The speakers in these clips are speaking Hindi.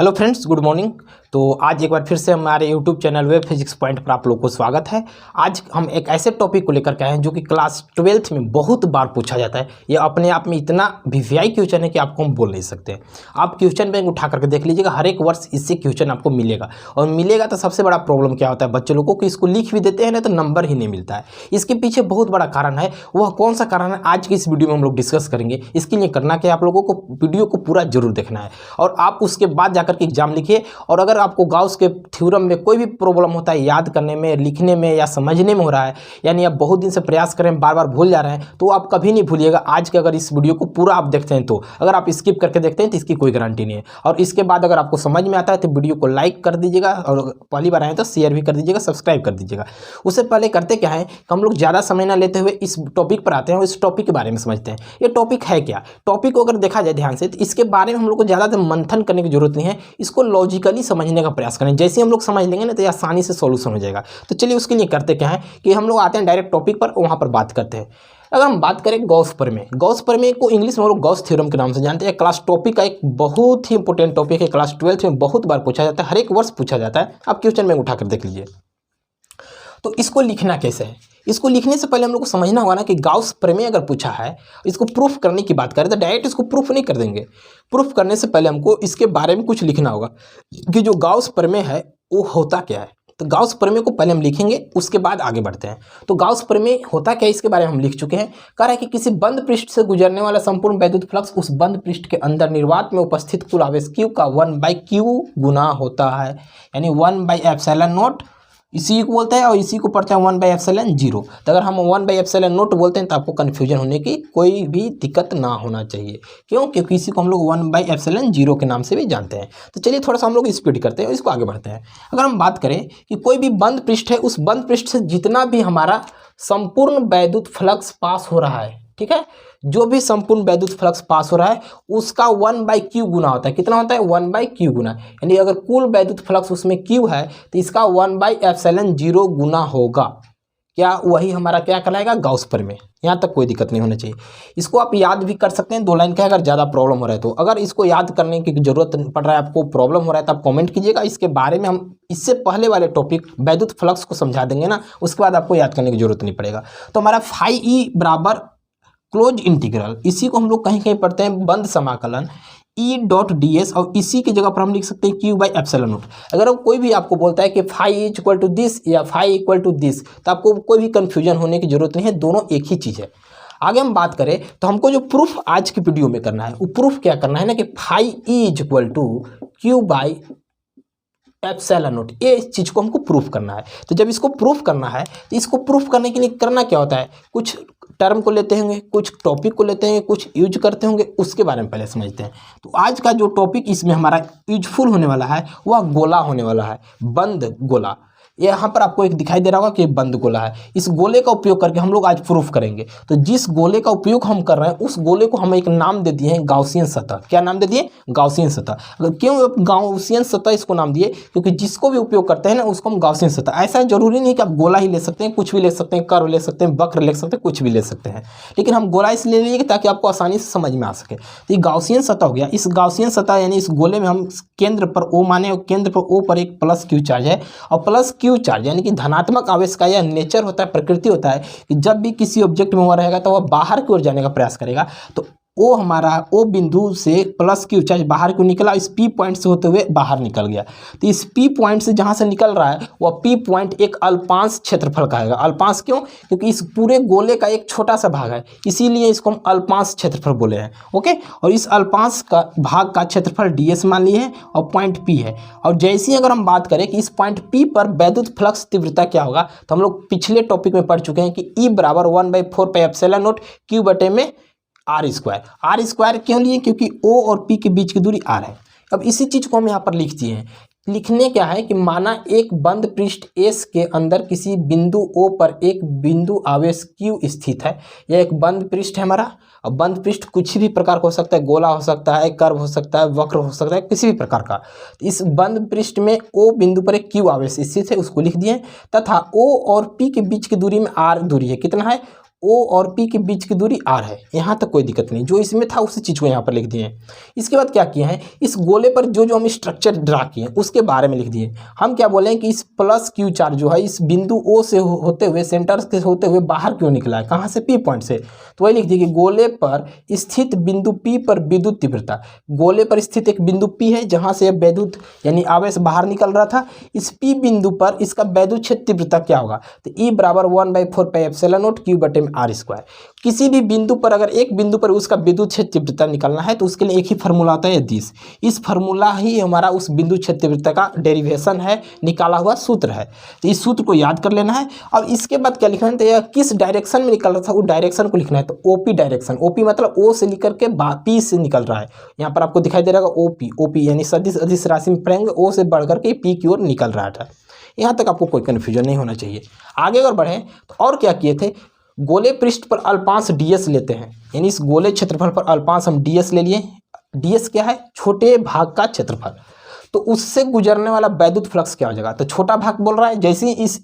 Hello friends, good morning. तो आज एक बार फिर से हमारे YouTube channel web physics point पर आप लोग को स्वागत है। आज हम एक ऐसे टॉपिक को लेकर के आए हैं जो कि क्लास 12th में बहुत बार पूछा जाता है। ये अपने आप में इतना वीवीआई क्वेश्चन है कि आपको हम बोल नहीं सकते। आप क्वेश्चन बैंक उठा करके देख लीजिएगा, हर एक वर्ष इससे क्वेश्चन आपको मिलेगा। और मिलेगा तो सबसे बड़ा प्रॉब्लम क्या होता है बच्चे लोगों को, इसको लिख भी देते हैं ना तो नंबर ही नहीं मिलता है। इसके पीछे बहुत बड़ा कारण है। वह कौन सा कारण है आज की इस वीडियो में हम लोग डिस्कस करेंगे। इसके लिए करना क्या, आप लोगों को वीडियो को पूरा जरूर देखना है और आप उसके बाद जाकर के एग्जाम लिखिए। और अगर आपको गाउस के थ्योरम में कोई भी प्रॉब्लम होता है, याद करने में, लिखने में या समझने में हो रहा है, यानी आप बहुत दिन से प्रयास करें बार बार भूल जा रहे हैं, तो आप कभी नहीं भूलिएगा। आज के अगर इस वीडियो को पूरा आप देखते हैं तो, अगर आप स्किप करके देखते हैं तो इसकी कोई गारंटी नहीं है। और इसके बाद अगर आपको समझ में आता है तो वीडियो को लाइक कर दीजिएगा और पहली बार आए तो शेयर भी कर दीजिएगा, सब्सक्राइब कर दीजिएगा। उससे पहले करते क्या है कि हम लोग ज़्यादा समय ना लेते हुए इस टॉपिक पर आते हैं और इस टॉपिक के बारे में समझते हैं। ये टॉपिक है क्या, टॉपिक को अगर देखा जाए ध्यान से तो इसके बारे में हम लोग को ज़्यादा मंथन करने की जरूरत नहीं है। इसको लॉजिकली समझने का प्रयास करें। जैसे हम लोग समझ लेंगे ना तो आसानी से सॉल्यूशन हो जाएगा। तो चलिए उसके लिए करते क्या है कि हम लोग आते हैं डायरेक्ट टॉपिक पर, वहाँ पर बात करते हैं। अगर हम बात करें गॉस प्रमेय, गॉस प्रमेय को इंग्लिश में हम लोग गॉस थ्योरम के नाम से जानते हैं। क्लास टॉपिक का एक बहुत ही इंपॉर्टेंट टॉपिक है। क्लास 12th में बहुत बार पूछा जाता है, हर एक वर्ष पूछा जाता है। आप क्वेश्चन में उठाकर देख लीजिए। तो इसको लिखना कैसे है, इसको लिखने से पहले हम लोग को समझना होगा ना कि गॉस प्रमेय अगर पूछा है, इसको प्रूफ करने की बात करें तो डायरेक्ट इसको प्रूफ नहीं कर देंगे। प्रूफ करने से पहले हमको इसके बारे में कुछ लिखना होगा कि जो गॉस प्रमेय है वो होता क्या है। तो गॉस प्रमेय को पहले हम लिखेंगे, उसके बाद आगे बढ़ते हैं। तो गॉस प्रमेय होता क्या है इसके बारे में हम लिख चुके हैं। कह रहा है कि किसी बंद पृष्ठ से गुजरने वाला संपूर्ण वैद्युत फ्लक्स उस बंद पृष्ठ के अंदर निर्वात में उपस्थित कुल आवेश Q का 1/Q गुना होता है, यानी 1/ε0 इसी को बोलते हैं और इसी को पढ़ते हैं 1/ε0। तो अगर हम 1/ε0 बोलते हैं तो आपको कन्फ्यूजन होने की कोई भी दिक्कत ना होना चाहिए। क्यों? क्योंकि इसी को हम लोग 1/ε0 के नाम से भी जानते हैं। तो चलिए थोड़ा सा हम लोग स्पीड करते हैं और इसको आगे बढ़ते हैं। अगर हम बात करें कि कोई भी बंद पृष्ठ है, उस बंद पृष्ठ से जितना भी हमारा संपूर्ण वैद्युत फ्लक्स पास हो रहा है, ठीक है, जो भी संपूर्ण वैद्युत फ्लक्स पास हो रहा है उसका 1/Q गुना होता है। कितना होता है? 1/Q गुना। यानी अगर कुल वैद्युत फ्लक्स उसमें Q है तो इसका 1/ε0 गुना होगा। क्या वही हमारा क्या कहलाएगा? गॉस प्रमेय। यहाँ तक कोई दिक्कत नहीं होना चाहिए। इसको आप याद भी कर सकते हैं, 2 लाइन का, अगर ज़्यादा प्रॉब्लम हो रहा है तो। अगर इसको याद करने की जरूरत पड़ रहा है, आपको प्रॉब्लम हो रहा है तो आप कमेंट कीजिएगा। इसके बारे में हम इससे पहले वाले टॉपिक वैद्युत फ्लक्स को समझा देंगे ना, उसके बाद आपको याद करने की जरूरत नहीं पड़ेगा। तो हमारा φE बराबर क्लोज इंटीग्रल, इसी को हम लोग कहीं कहीं पढ़ते हैं बंद समाकलन E.ds, और इसी की जगह पर हम लिख सकते हैं Q/ε0। अगर कोई भी आपको बोलता है कि फाई इक्वल टू दिस या फाई इक्वल टू दिस, तो आपको कोई भी कंफ्यूजन होने की जरूरत नहीं है, दोनों एक ही चीज़ है। आगे हम बात करें तो हमको जो प्रूफ आज की वीडियो में करना है, वो प्रूफ क्या करना है ना कि phi is equal to Q/ε0, ये चीज़ को हमको प्रूफ करना है। तो जब इसको प्रूफ करना है तो इसको प्रूफ करने के लिए करना क्या होता है, कुछ टर्म को लेते होंगे, कुछ टॉपिक को लेते हैं, कुछ यूज करते होंगे, उसके बारे में पहले समझते हैं। तो आज का जो टॉपिक इसमें हमारा यूजफुल होने वाला है वह गोला होने वाला है, बंद गोला। यहाँ पर आपको एक दिखाई दे रहा होगा कि बंद गोला है। इस गोले का उपयोग करके हम लोग आज प्रूफ करेंगे। तो जिस गोले का उपयोग हम कर रहे हैं उस गोले को हम एक नाम दे दिए हैं गाउसियन सतह। क्या नाम दे दिए? गाउसियन सतह। क्यों गाउसियन सतह इसको नाम दिए? क्योंकि जिसको भी उपयोग करते हैं ना उसको हम गाउसियन सतह। ऐसा जरूरी नहीं कि आप गोला ही ले सकते हैं, कुछ भी ले सकते हैं, कर्व ले सकते हैं, वक्र ले सकते हैं, कुछ भी ले सकते हैं, लेकिन हम गोला इसलिए लेंगे ताकि आपको आसानी से समझ में आ सके। तो ये गाउसियन सतह हो गया। इस गाउसियन सतह यानी इस गोले में हम केंद्र पर O माने, और केंद्र पर O पर एक +Q चार्ज है, और +Q चार्ज यानी कि धनात्मक आवेश का यह नेचर होता है, प्रकृति होता है कि जब भी किसी ऑब्जेक्ट में हुआ रहेगा तो वह बाहर की ओर जाने का प्रयास करेगा। तो ओ हमारा O बिंदु से +Q चार्ज बाहर क्यों निकला, इस P पॉइंट से होते हुए बाहर निकल गया। तो इस P पॉइंट से जहाँ से निकल रहा है वह P पॉइंट एक अल्पांश क्षेत्रफल का है। अल्पांश क्यों? क्योंकि इस पूरे गोले का एक छोटा सा भाग है, इसीलिए इसको हम अल्पांश क्षेत्रफल बोले हैं। ओके, और इस अल्पांश का भाग का क्षेत्रफल ds मान लिए है और पॉइंट P है। और जैसे ही अगर हम बात करें कि इस पॉइंट P पर वैद्युत फ्लक्स तीव्रता क्या होगा, तो हम लोग पिछले टॉपिक में पढ़ चुके हैं कि E बराबर 1/4πε0 Q बटे में r²। क्यों लिए? क्योंकि O और P के बीच की दूरी r है। अब इसी चीज़ को हम यहाँ पर लिख दिए हैं। लिखने क्या है कि माना एक बंद पृष्ठ S के अंदर किसी बिंदु O पर एक बिंदु आवेश Q स्थित है। यह एक बंद पृष्ठ है हमारा। अब बंद पृष्ठ कुछ भी प्रकार का हो सकता है, गोला हो सकता है, कर्व हो सकता है, वक्र हो सकता है, किसी भी प्रकार का। इस बंद पृष्ठ में O बिंदु पर एक Q आवेश स्थित है, उसको लिख दिए, तथा O और P के बीच की दूरी में r दूरी है। कितना है? O और P के बीच की दूरी R है। यहाँ तक कोई दिक्कत नहीं, जो इसमें था उसी चीज़ को यहाँ पर लिख दिए हैं। इसके बाद क्या किए हैं, इस गोले पर जो जो हम स्ट्रक्चर ड्रा किए हैं उसके बारे में लिख दिए। हम क्या बोले हैं कि इस प्लस Q चार्ज जो है इस बिंदु O से होते हुए, सेंटर से होते हुए बाहर क्यों निकला है, कहाँ से, P पॉइंट से। तो वही लिख दिए कि गोले पर स्थित बिंदु P पर विद्युत तीव्रता, गोले पर स्थित एक बिंदु P है जहाँ से विद्युत यानी आवेश बाहर निकल रहा था। इस P बिंदु पर इसका विद्युत क्षेत्र तीव्रता क्या होगा, तो E बराबर 1/4πε0 Q/r²। किसी भी बिंदु पर, अगर एक बिंदु पर उसका विद्युत क्षेत्र तीव्रता निकालना है तो उसके लिए एक ही फार्मूला होता है, दिस। इस फार्मूला ही हमारा उस बिंदु क्षेत्र तीव्रता का डेरिवेशन है, निकाला हुआ सूत्र है। तो इस सूत्र को याद कर लेना है। अब इसके बाद क्या लिखना है, तो यह किस डायरेक्शन में निकल रहा था, वो डायरेक्शन को लिखना है। तो OP डायरेक्शन, OP मतलब O से निकल के P से निकल रहा है। यहाँ पर आपको दिखाई दे रहा है OP यानी सदिश अदिश राशि में पढ़ेंगे, O से बढ़ करके P की ओर निकल रहा था। यहाँ तक आपको कोई कन्फ्यूजन नहीं होना चाहिए। आगे अगर बढ़ें तो और क्या किए थे, गोले पृष्ठ पर अल्पांश ds लेते हैं, यानी इस गोले क्षेत्रफल पर अल्पांश हम ds ले लिए। ds क्या है, छोटे भाग का क्षेत्रफल। तो उससे गुजरने वाला वैद्युत फ्लक्स क्या हो जाएगा, तो छोटा भाग बोल रहा है, जैसे ही इस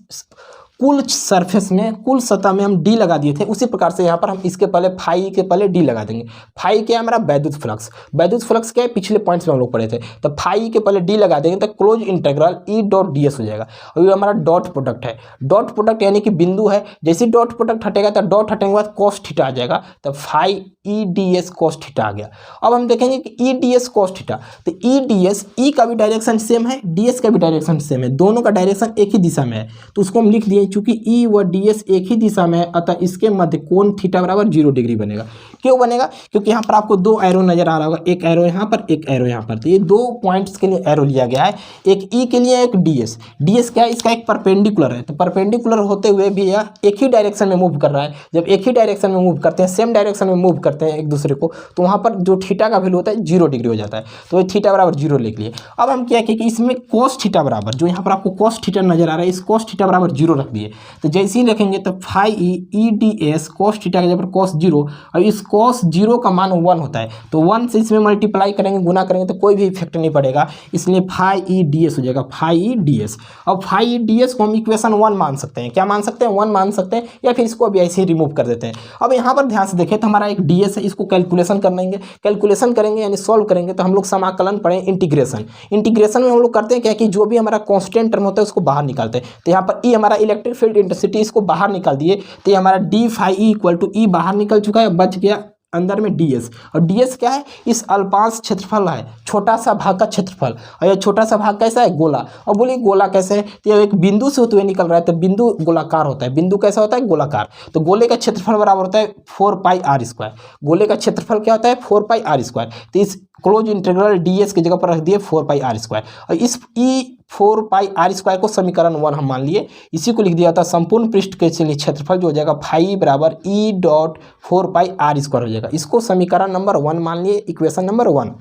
कुल सरफेस में, कुल सतह में हम d लगा दिए थे, उसी प्रकार से यहाँ पर हम इसके पहले फाई के पहले d लगा देंगे। फाई क्या है, हमारा वैद्युत फ्लक्स। वैद्युत फ्लक्स क्या है, पिछले पॉइंट्स में हम लोग पढ़े थे। तो फाई के पहले d लगा देंगे तो क्लोज इंटीग्रल E.ds हो जाएगा। और ये हमारा डॉट प्रोडक्ट है। डॉट प्रोडक्ट यानी कि बिंदु है, जैसे डॉट प्रोडक्ट हटेगा तो डॉट हटेंगे बाद cos थीटा आ जाएगा, तो फाई EDS cos थीटा आ गया। अब हम देखेंगे कि EDS cos थीटा, तो EDS, E का भी डायरेक्शन सेम है, DS का भी डायरेक्शन सेम है, दोनों का डायरेक्शन एक ही दिशा में है। तो उसको हम लिख दिए, चूंकि E व DS एक ही दिशा में है, अतः इसके मध्य कोण थीटा बराबर 0 डिग्री बनेगा। क्यों बनेगा, क्योंकि यहाँ पर आपको दो एरो नजर आ रहा होगा, एक एरो यहाँ पर, एक एरो यहाँ पर। तो ये दो पॉइंट्स के लिए एरो लिया गया है, एक E के लिए, एक DS। DS क्या है, इसका एक परपेंडिकुलर है, तो परपेंडिकुलर होते हुए भी यह एक ही डायरेक्शन में मूव कर रहा है। जब एक ही डायरेक्शन में मूव करते हैं, सेम डायरेक्शन में मूव करते हैं एक दूसरे को, तो वहाँ पर जो थीटा का वैल्यू होता है 0 डिग्री हो जाता है। तो ये थीटा बराबर 0 लिख लिए। अब हम क्या किए कि इसमें cos थीटा बराबर, जो यहाँ पर आपको cos थीटा नजर आ रहा है, इस cos थीटा बराबर 0 रख दिए। तो जैसे ही रखेंगे तो फाई EDS cos थीटा के जगह पर cos 0, और इस cos 0 का मान 1 होता है, तो 1 से इसमें मल्टीप्लाई करेंगे, गुना करेंगे तो कोई भी इफेक्ट नहीं पड़ेगा, इसलिए फाई EDS हो जाएगा, फाई EDS। अब फाई EDS को हम इक्वेशन 1 मान सकते हैं, क्या मान सकते हैं, 1 मान सकते हैं, या फिर इसको अभी ऐसे ही रिमूव कर देते हैं। अब यहाँ पर ध्यान से देखें तो हमारा एक DS है, इसको कैलकुलेशन करेंगे, कैलकुलेशन करेंगे यानी सॉल्व करेंगे, तो हम लोग समाकलन पढ़ें इंटीग्रेशन। इंटीग्रेशन में हम लोग करते हैं क्या कि जो भी हमारा कांस्टेंट टर्म होता है उसको बाहर निकालते हैं। तो यहाँ पर E हमारा इलेक्ट्रिक फील्ड इंटेंसिटी, इसको बाहर निकाल दिए, तो ये हमारा d phi E equal to E बाहर निकल चुका है, बच गया अंदर में DS। और DS क्या है, इस अल्पांश क्षेत्रफल है, छोटा सा भाग का क्षेत्रफल। और यह छोटा सा भाग कैसा है, गोला। और बोलिए गोला कैसे है, तो यह एक बिंदु से होते हुए निकल रहा है, तो बिंदु गोलाकार होता है। बिंदु कैसा होता है, गोलाकार। तो गोले का क्षेत्रफल बराबर होता है 4πr²। गोले का क्षेत्रफल क्या होता है, 4πr²। तो इस क्लोज इंटीग्रल DS की जगह पर रख दिए 4πr²। और इस E4πr² को समीकरण 1 हम मान लिए, इसी को लिख दिया था संपूर्ण पृष्ठ के क्षेत्रफल जो हो जाएगा फाई बराबर E.4πr² हो जाएगा। इसको समीकरण नंबर 1 मान लिए, इक्वेशन नंबर 1।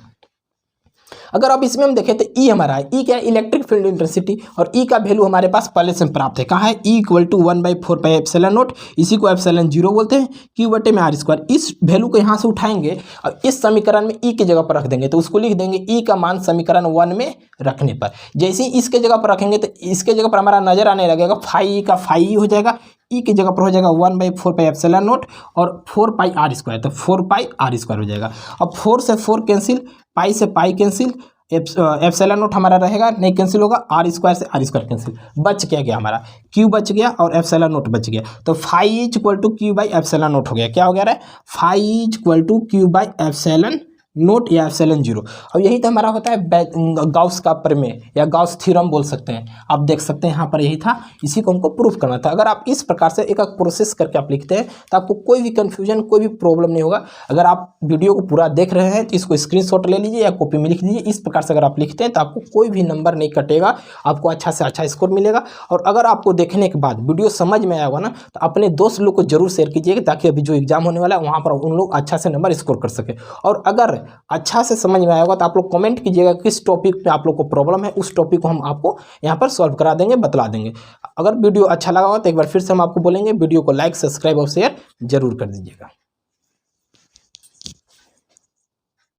अगर अब इसमें हम देखें तो E हमारा है, E क्या है, इलेक्ट्रिक फील्ड इंटेंसिटी, और E का वैल्यू हमारे पास पहले से प्राप्त है, कहाँ है, E इक्वल टू 1/4πε0, इसी को ε0 बोलते हैं, Q/r²। इस वैल्यू को यहाँ से उठाएंगे और इस समीकरण में E की जगह पर रख देंगे, तो उसको लिख देंगे E का मान समीकरण 1 में रखने पर। जैसे ही इसके जगह पर रखेंगे तो इसके जगह पर हमारा नजर आने लगेगा फाई का फाई हो जाएगा, E की जगह पर हो जाएगा 1/4πε0 और 4πr², तो 4πr² हो जाएगा। अब 4 से 4 कैंसिल, पाई से पाई कैंसिल, ε0 हमारा रहेगा, नहीं कैंसिल होगा, r² से r² कैंसिल, बच क्या गया हमारा, Q बच गया और ε0 बच गया। तो फाई इक्वल टू Q/ε0 हो गया। क्या हो गया है, फाई इक्वल टू Q/ε0 या ε0। अब यही तो हमारा होता है गाउस का प्रमेय या गाउस थ्योरम बोल सकते हैं। आप देख सकते हैं यहाँ पर यही था, इसी को हमको प्रूफ करना था। अगर आप इस प्रकार से एक प्रोसेस करके आप लिखते हैं तो आपको कोई भी कंफ्यूजन, कोई भी प्रॉब्लम नहीं होगा। अगर आप वीडियो को पूरा देख रहे हैं तो इसको स्क्रीनशॉट ले लीजिए या कॉपी में लिख दीजिए। इस प्रकार से अगर आप लिखते हैं तो आपको कोई भी नंबर नहीं कटेगा, आपको अच्छा से अच्छा स्कोर मिलेगा। और अगर आपको देखने के बाद वीडियो समझ में आया होगा ना, तो अपने दोस्त लोग को जरूर शेयर कीजिएगा, ताकि अभी जो एग्जाम होने वाला है वहाँ पर उन लोग अच्छा से नंबर स्कोर कर सके। और अगर अच्छा से समझ में आया होगा तो आप लोग कमेंट कीजिएगा किस टॉपिक पे आप लोग को प्रॉब्लम है, उस टॉपिक को हम आपको यहाँ पर सॉल्व करा देंगे, बतला देंगे। अगर वीडियो अच्छा लगा हो तो एक बार फिर से हम आपको बोलेंगे वीडियो को लाइक, सब्सक्राइब और शेयर जरूर कर दीजिएगा।